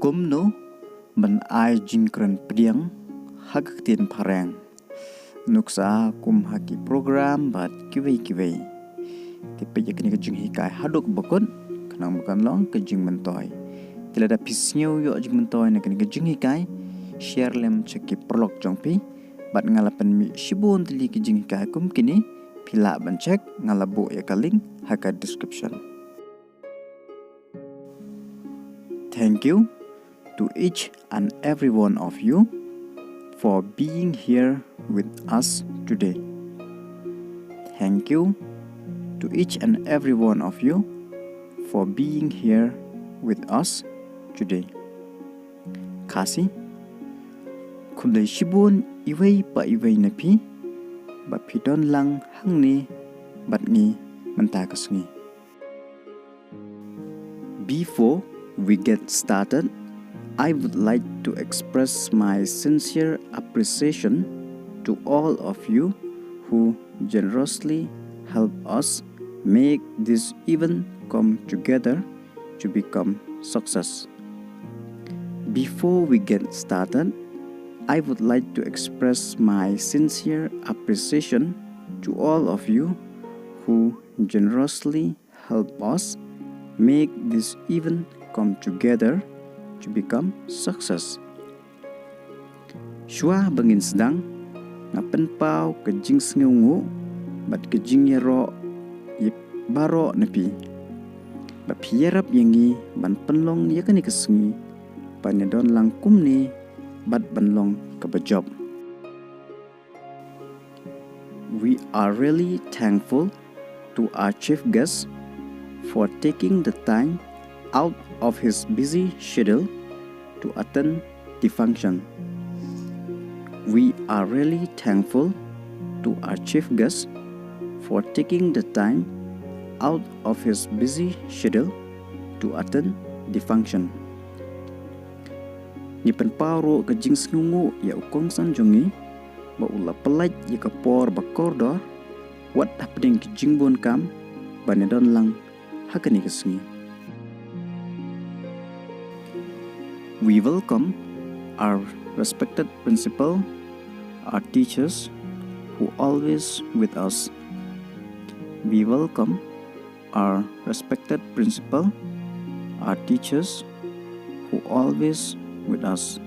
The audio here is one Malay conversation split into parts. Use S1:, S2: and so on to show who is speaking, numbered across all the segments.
S1: Kumno ban Jingkren Pdiang Ktien Phareng nuksa kum haki program bat kiwei tipe yakni kejing hikai haduk bakun kenang bukan long kejing mentoy tilada pisnyo yo jing mentoy nak kejing hikai share lem ceki prolog jongpi bat ngalapan mi shibun tili kejing hikai kum kini pila ban cek ngalabu ya link haka description. Thank you to each and every one of you for being here with us today. Thank you to each and every one of you for being here with us today. Kasi kulay shibun iwei pa iwei napi ba pidon lang hangni batngi mentakasngi. Before we get started, I would like to express my sincere appreciation to all of you who generously help us make this event come together to become success. Before we get started, I would like to express my sincere appreciation to all of you who generously help us make this event come together to become success. Shua bangin sedang ngapen pau kejing sengungu bat kejing yero yip baro nepi ba pierap yangi ban penlong yakani kesengi panedon langkum ni bat banlong kebejob. We are really thankful to our chief guest for taking the time out of his busy schedule to attend the function. We are really thankful to our chief guest for taking the time out of his busy schedule to attend the function. Ni penparo ke jing sengungu ya ukong sanjongi ba ula pelaj ya kapor bakordor wat happening ke jing bon kam banedon lang hakani kesengi. We welcome our respected principal, our teachers who always with us. We welcome our respected principal, our teachers who always with us.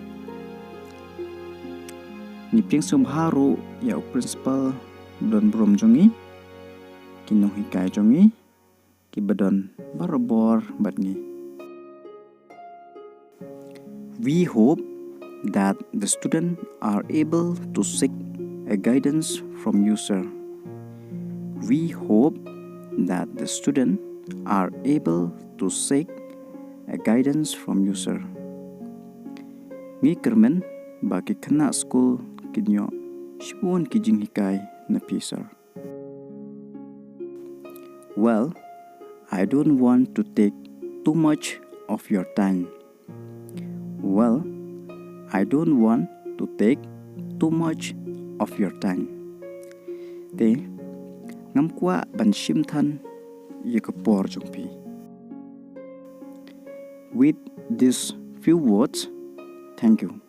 S1: Niping sumharu ya principal don brom jongi, kinong hikai jongi, kibadon barabor batngi. We hope that the students are able to seek a guidance from you, sir. We hope that the students are able to seek a guidance from you, sir. Ngi kermen bagi kena school kinyo shibun kijing hikai napi, sir. Well, I don't want to take too much of your time. Well, I don't want to take too much of your time. Te ngam kwa ban shim than ye Khubor jongpi. With these few words, thank you.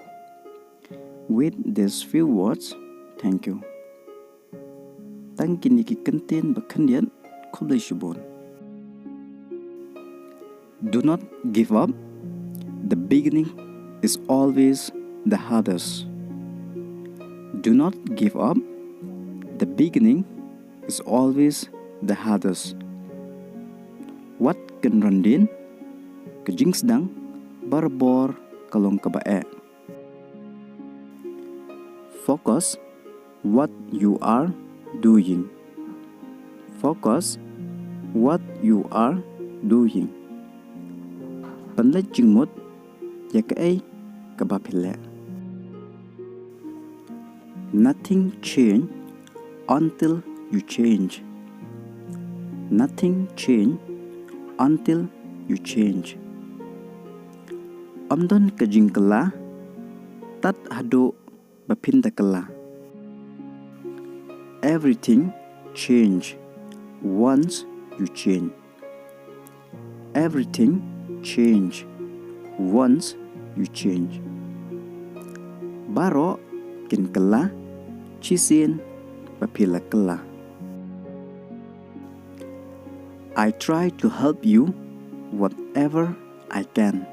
S1: With these few words, thank you. Tangkin iki kenten bakandian khulai shibon. Do not give up. The beginning is always the hardest. Do not give up. The beginning is always the hardest. What can randin? Kejing sedang barbor kalong kabae. Focus what you are doing. Focus what you are doing. Panlay jingmut yakai kabapile. Nothing change until you change. Nothing change until you change. Amdon kejing kala tat hado bapinda kala. Everything change once you change. Everything change once you change. Baro kin kala, chisin papila kala. I try to help you whatever I can.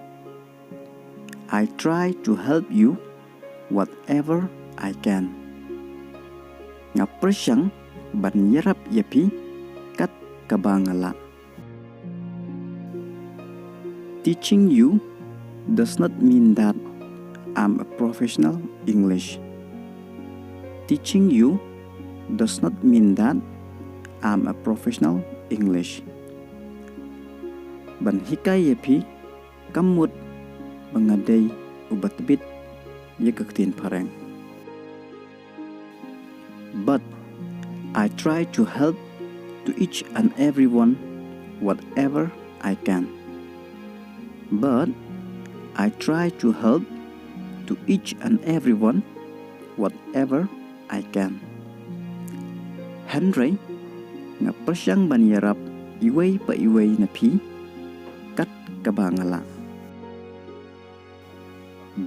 S1: I try to help you whatever I can. Nga presyang ban yerap yapi kat kabangala. Teaching you does not mean that I'm a professional English. Teaching you does not mean that I'm a professional English. Ban hikay yapi kamut bangaday ubatbit ya Ktien Phareng. But I try to help to each and everyone whatever I can. But I try to help to each and everyone whatever I can. Henry nga presyang banyarap iwei pa iwei na pi kat kabangala.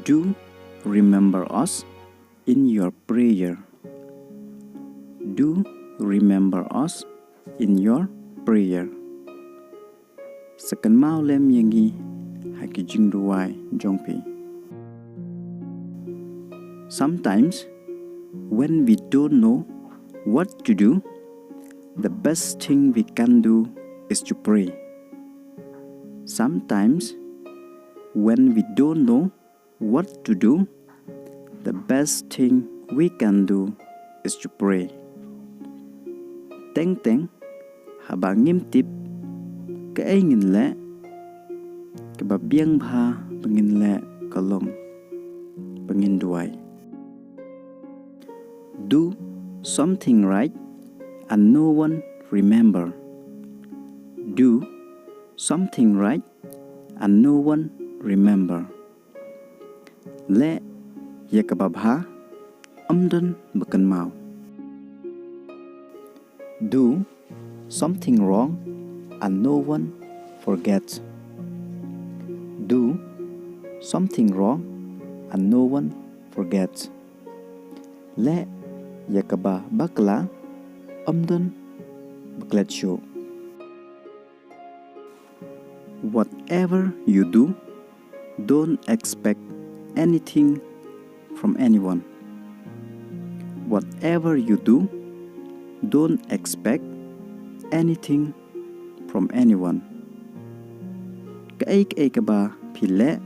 S1: Do remember us in your prayer. Do remember us in your prayer. Sekan mau lem yangi haki jing dawai jongpi. Sometimes when we don't know what to do, the best thing we can do is to pray. Sometimes when we don't know what to do, the best thing we can do is to pray. Teng teng haba ngimtip kaingin le kababiang phah pengin le kalom pengin dawai. Do something right and no one remember. Do something right and no one remember. Le yakababha amdan bukan mau. Do something wrong and no one forgets. Do something wrong and no one forgets. Le yakaba bakla amdan bakletcho. Whatever you do, don't expect anything from anyone. Whatever you do, don't expect anything from anyone. Kaik ba pile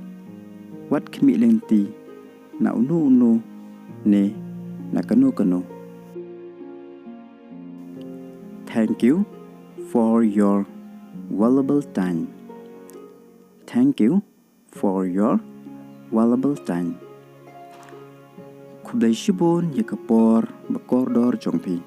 S1: wat kemilenti na unu ne na kanu. Thank you for your valuable time. Thank you for your valuable time. Khubor yakapor bakordor jongpi.